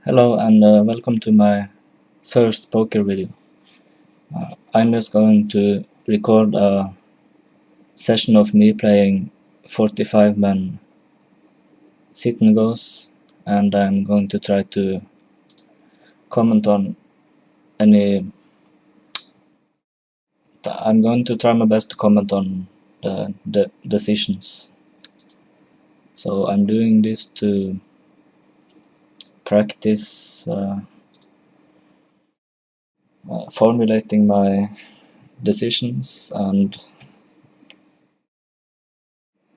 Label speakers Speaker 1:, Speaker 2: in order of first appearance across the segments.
Speaker 1: Hello and welcome to my first poker video. I'm just going to record a session of me playing 45-man sit and goes, and I'm going to try to comment on any. I'm going to try my best to comment on the decisions. So I'm doing this to practice formulating my decisions and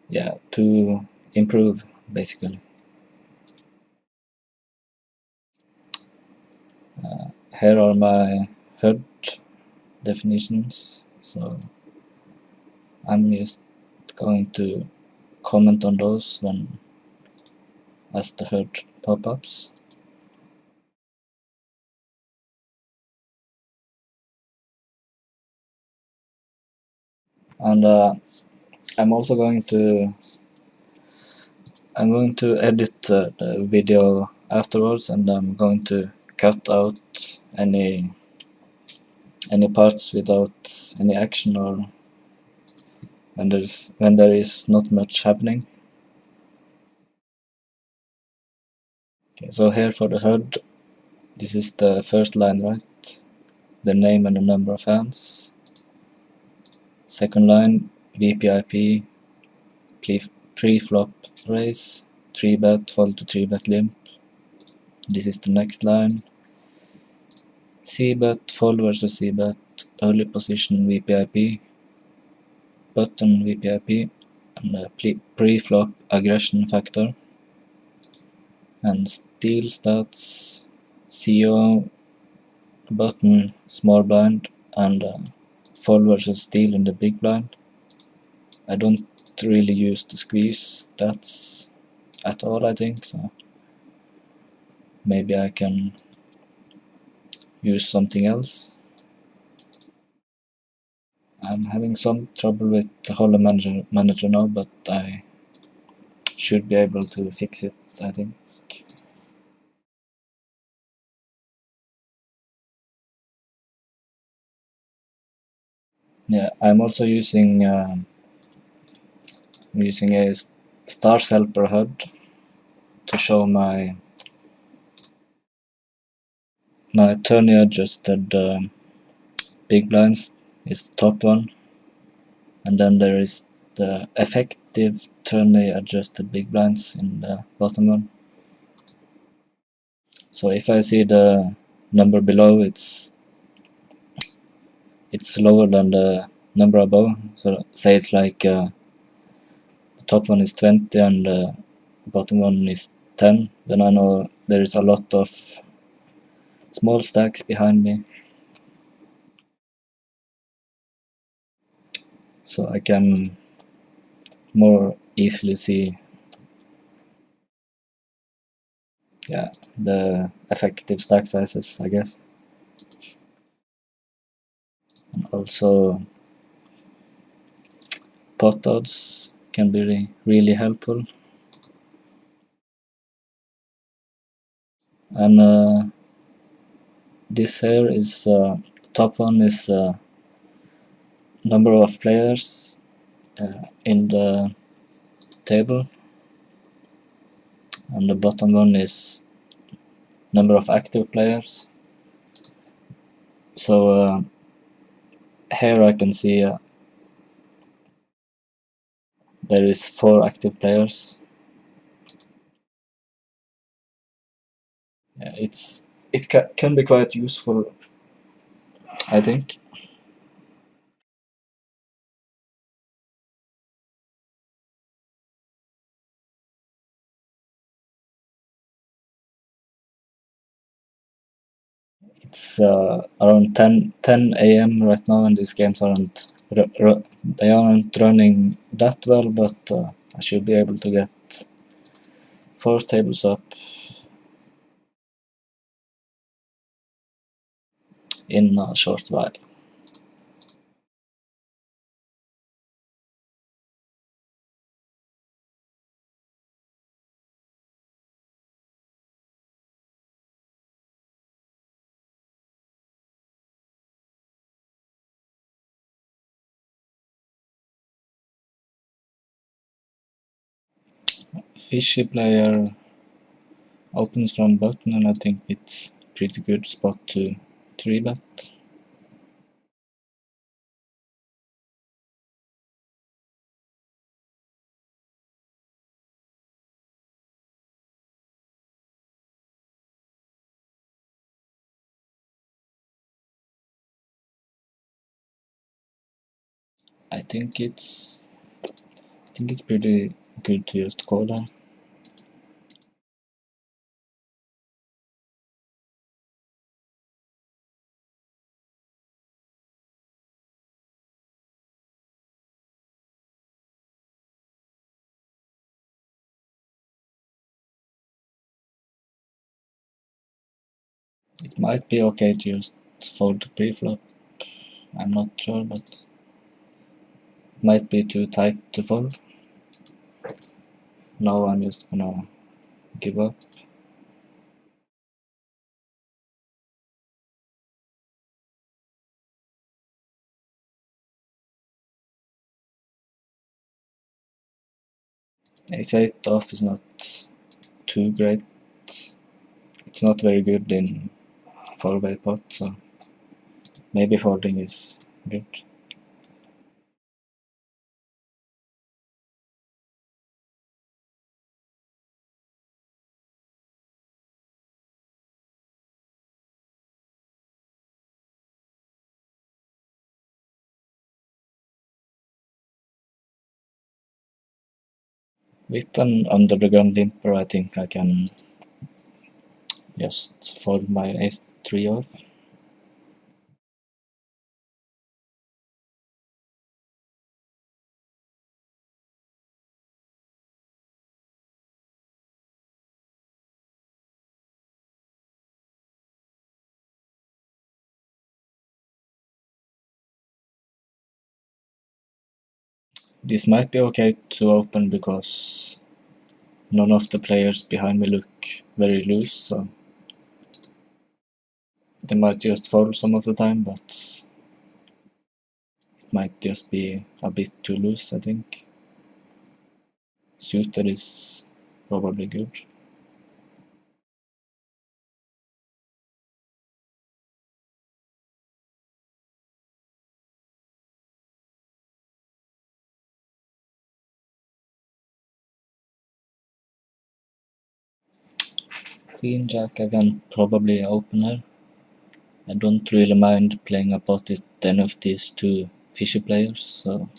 Speaker 1: yeah, to improve basically. Here are my HUD definitions, so I'm just going to comment on those when as the HUD pop-ups. And I'm also going to edit the video afterwards, and I'm going to cut out any parts without any action or when there is not much happening. Okay, so here for the HUD, this is the first line, right? The name and the number of hands. Second line, VPIP, pre-flop raise, 3-bet, fold to 3-bet limp. This is the next line. C-bet, fold versus C-bet, early position VPIP, button VPIP, and pre-flop aggression factor. And steal stats, CO, button, small blind, and fold versus steal in the big blind. I don't really use the squeeze stats at all, I think, so maybe I can use something else. I'm having some trouble with the Hollow Manager now, but I should be able to fix it, I think. Yeah, I'm also using a Stars Helper HUD to show my tourney adjusted big blinds is the top one, and then there is the effective tourney adjusted big blinds in the bottom one. So if I see the number below, it's lower than the number above. So say it's like the top one is 20 and the bottom one is 10, then I know there is a lot of small stacks behind me, so I can more easily see the effective stack sizes, I guess. And also pot odds can be really helpful. And this here is top one is number of players in the table, and the bottom one is number of active players. So here I can see there is 4 active players. It can be quite useful, I think. It's around 10 a.m. right now, and these games they aren't running that well, but I should be able to get 4 tables up in a short while. Fishy player opens from button, and I think it's pretty good spot to 3-bet. I think it's pretty good to just call her. It might be okay to just fold the pre-flop. I'm not sure, but might be too tight to fold. Now I'm just gonna give up. Ace-8 off is not too great. It's not very good in 4-way pot, so maybe folding is good. With an under the gun limper, I think I can just fold my ace-3 off. This might be okay to open because none of the players behind me look very loose, so they might just fold some of the time, but it might just be a bit too loose, I think. Suited is probably good. Queen Jack, I can probably open her. I don't really mind playing a pot with any of these two fishy players, so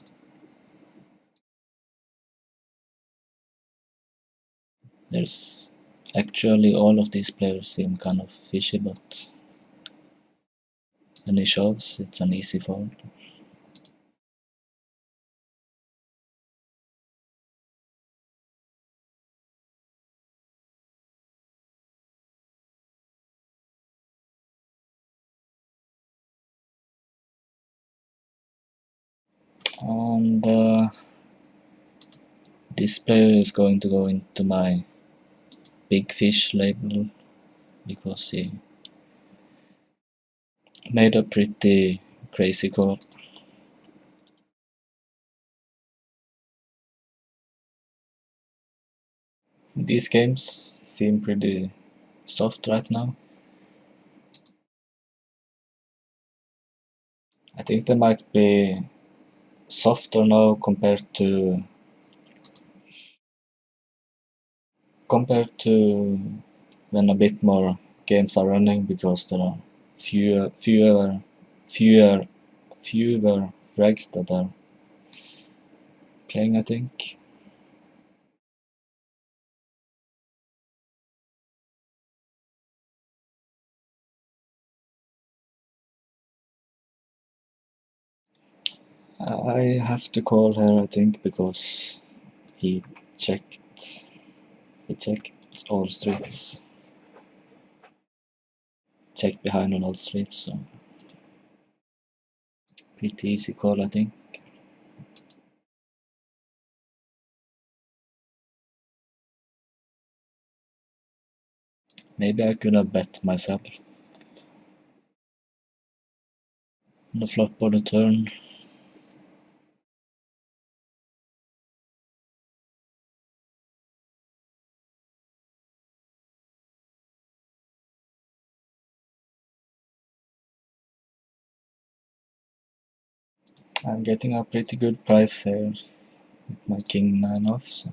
Speaker 1: there's actually all of these players seem kind of fishy, but when he shoves, it's an easy fold. And this player is going to go into my big fish label because he made a pretty crazy call. These games seem pretty soft right now. I think they might be softer now compared to when a bit more games are running, because there are fewer regs that are playing, I think. I have to call her, I think, because he checked he checked all streets. Checked behind on all streets, so pretty easy call, I think. Maybe I could have bet myself on the flop or the turn. I'm getting a pretty good price here with my king man off, so.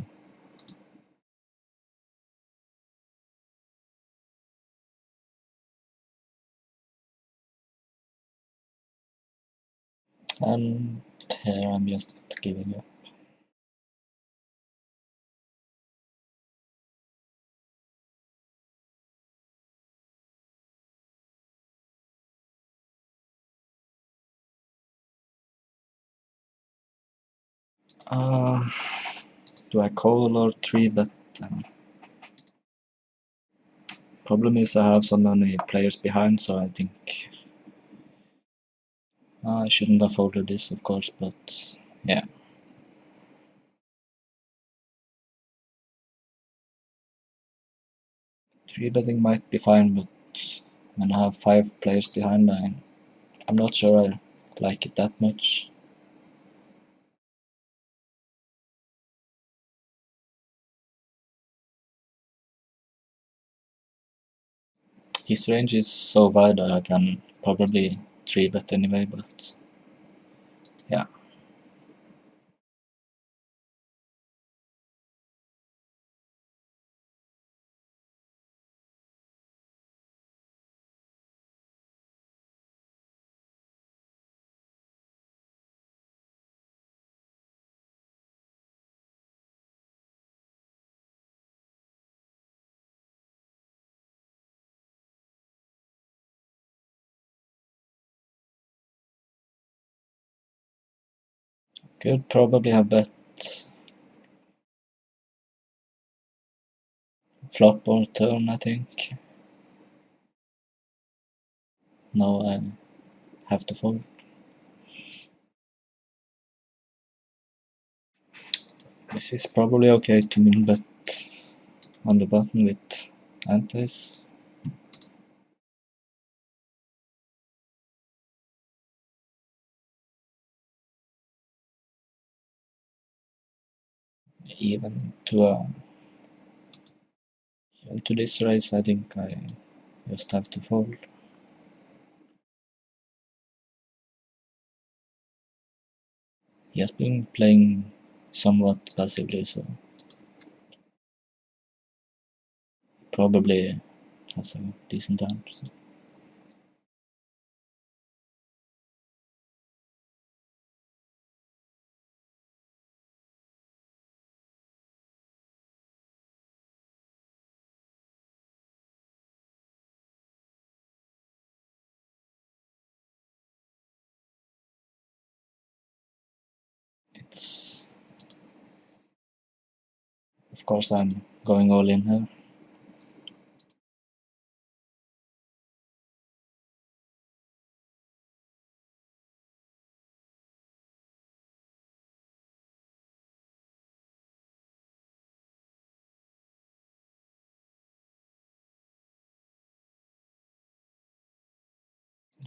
Speaker 1: And here I'm just giving up. Uh, do I call or 3-bet? Problem is I have so many players behind, so I think I shouldn't have folded this, of course, but yeah. 3-betting might be fine, but when I have 5 players behind, I'm not sure I like it that much. His range is so wide that I can probably 3-bet anyway, but yeah. Could probably have bet flop or turn, I think. Now I have to fold. This is probably okay to min bet on the button with antis. Even to this race, I think I just have to fold. He has been playing somewhat passively, so probably has a decent hand. So. It's of course I'm going all in here.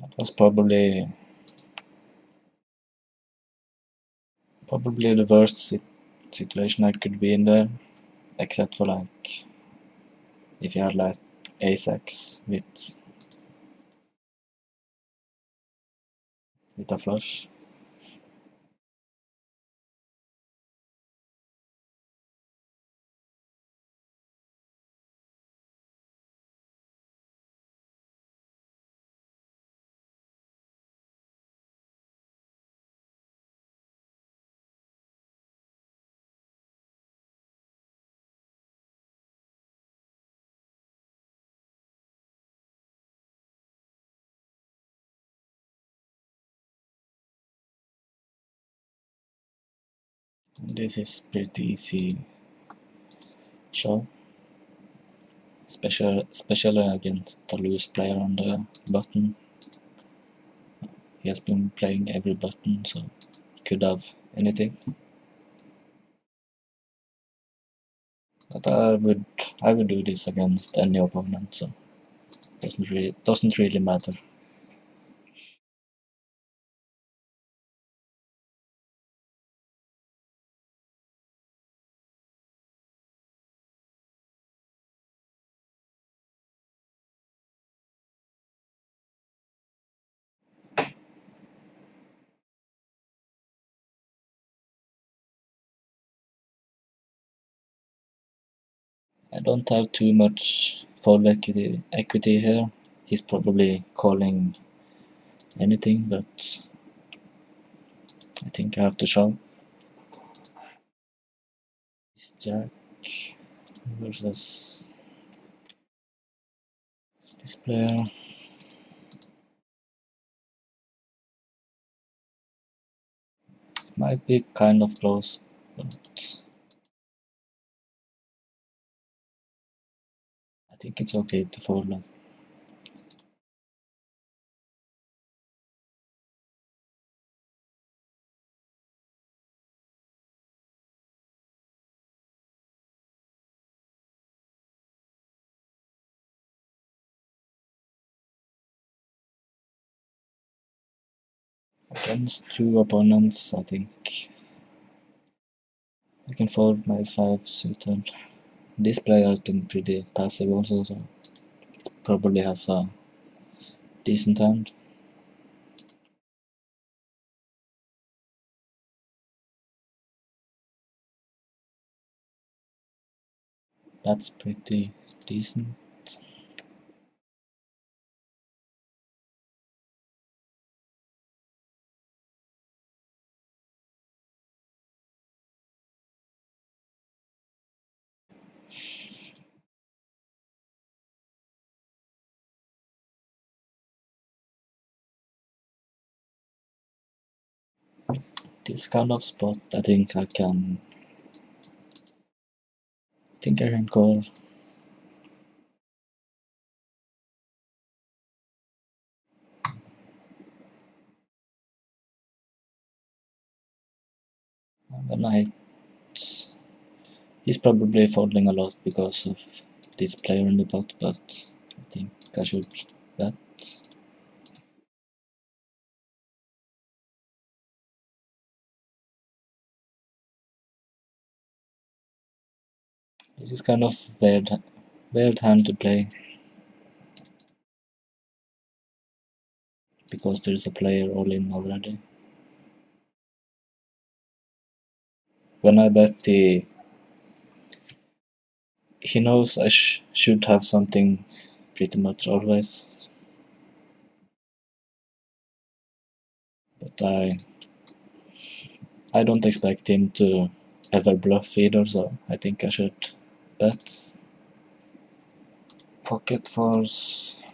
Speaker 1: That was probably the worst situation I could be in there, except for like if you had like ace-x with a flush. This is pretty easy show, especially against the loose player on the button. He has been playing every button, so could have anything. But I would do this against any opponent, so doesn't really matter. I don't have too much fold equity here. He's probably calling anything, but I think I have to shove. It's Jack versus this player. Might be kind of close, but I think it's okay to fold. Against two opponents, I think I can fold my S5 suited. This player has been pretty passive also, so probably has a decent hand. That's pretty decent. This kind of spot, I think I can call. When I He's probably folding a lot because of this player in the pot, but I think I should bet. This is kind of weird hand to play because there is a player all in already. When I bet, he knows I should have something pretty much always, but I don't expect him to ever bluff either, so I think I should bet. Pocket fours.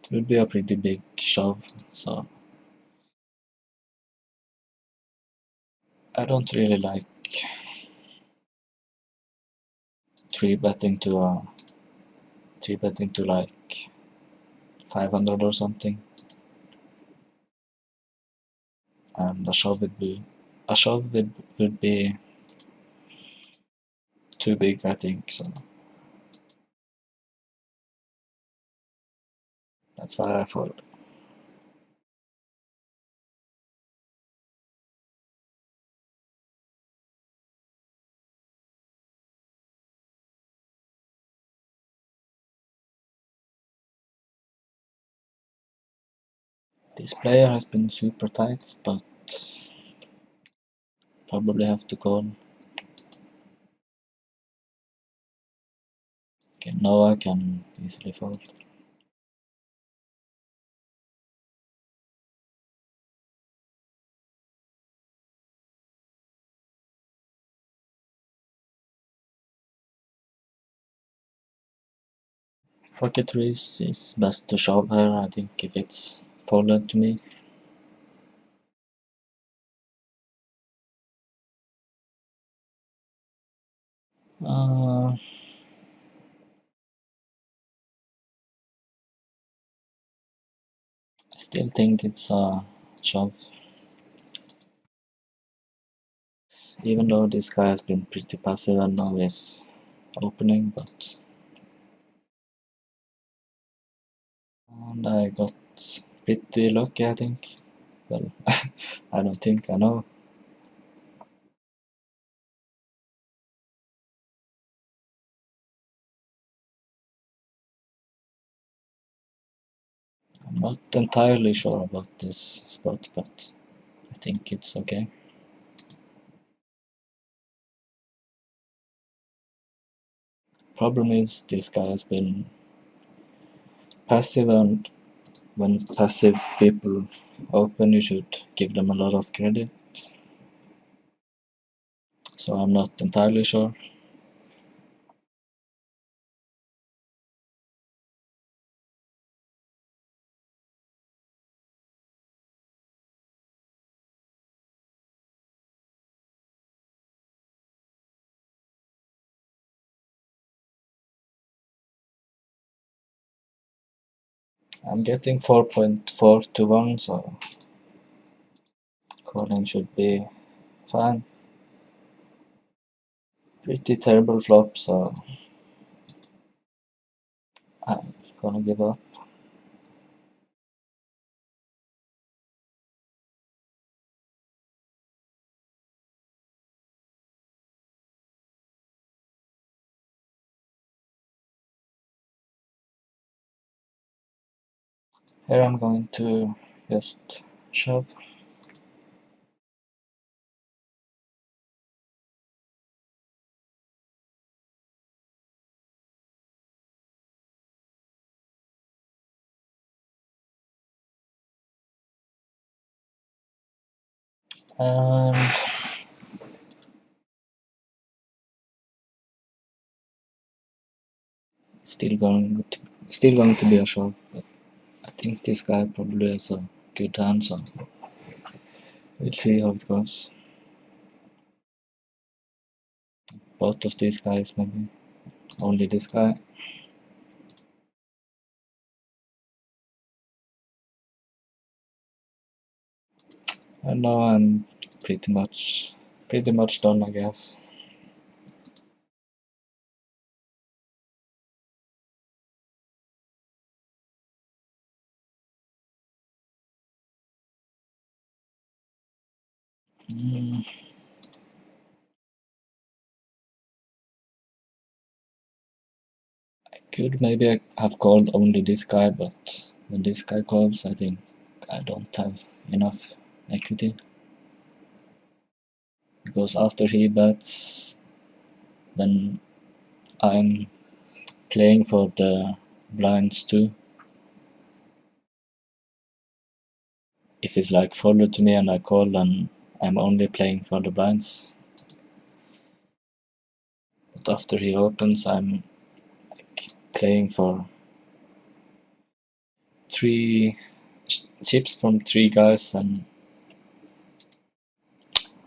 Speaker 1: It would be a pretty big shove, so I don't really like three betting to like 500 or something, and a shove would be too big, I think. So that's why I fold. This player has been super tight, but probably have to call. Okay, now I can easily fold. Pocket threes is best to shove here, I think, if it's folded to me. I still think it's a shove, even though this guy has been pretty passive and now is opening, and I got pretty lucky, I think. Well, I don't think, I know. I'm not entirely sure about this spot, but I think it's okay. problem is this guy has been passive, and when passive people open, you should give them a lot of credit. So I'm not entirely sure. I'm getting 4.4 to 1, so calling should be fine. Pretty terrible flop, so I'm gonna give up. Here I'm going to just shove. And still going to be a shove, but I think this guy probably has a good hand, so we'll see how it goes. Both of these guys, maybe. Only this guy. And now I'm pretty much done, I guess. Mm, could maybe have called only this guy, but when this guy calls, I think I don't have enough equity. Because after he bets, then I'm playing for the blinds too. If it's like folded to me and I call, then I'm only playing for the blinds. But after he opens, I'm like playing for three chips from three guys, and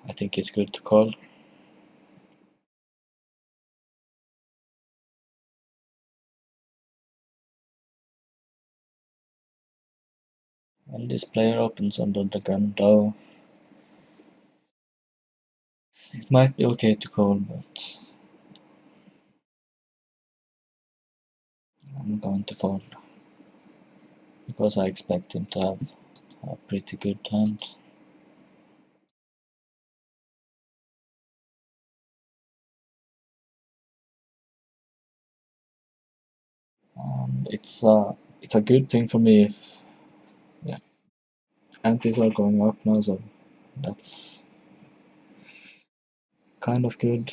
Speaker 1: I think it's good to call. When this player opens under the gun, though, it might be okay to call, but I'm going to fold because I expect him to have a pretty good hand. It's a good thing for me if antes are going up now, so that's kind of good.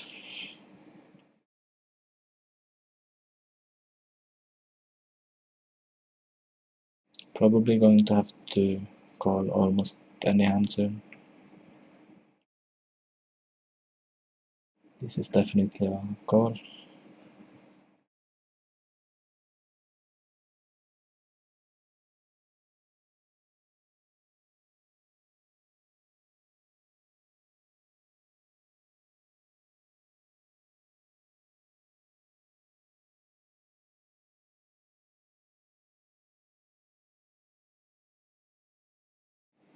Speaker 1: Probably going to have to call almost any hand soon. This is definitely a call.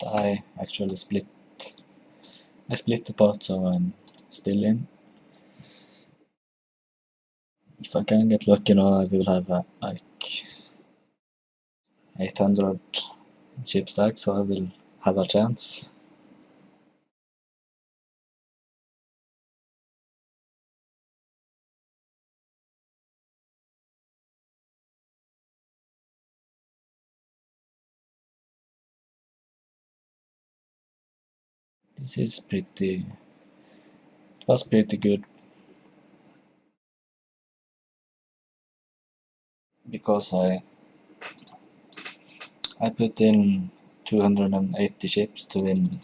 Speaker 1: I actually split the pot, so I'm still in. If I can get lucky now, I will have like 800 chip stack, so I will have a chance. This is pretty. It was pretty good. because I put in 280 chips to win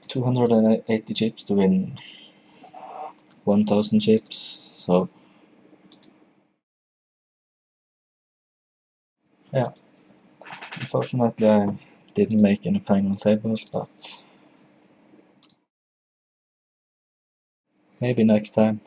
Speaker 1: 280 chips to win 1000 chips, so yeah, unfortunately I didn't make any final tables, but maybe next time.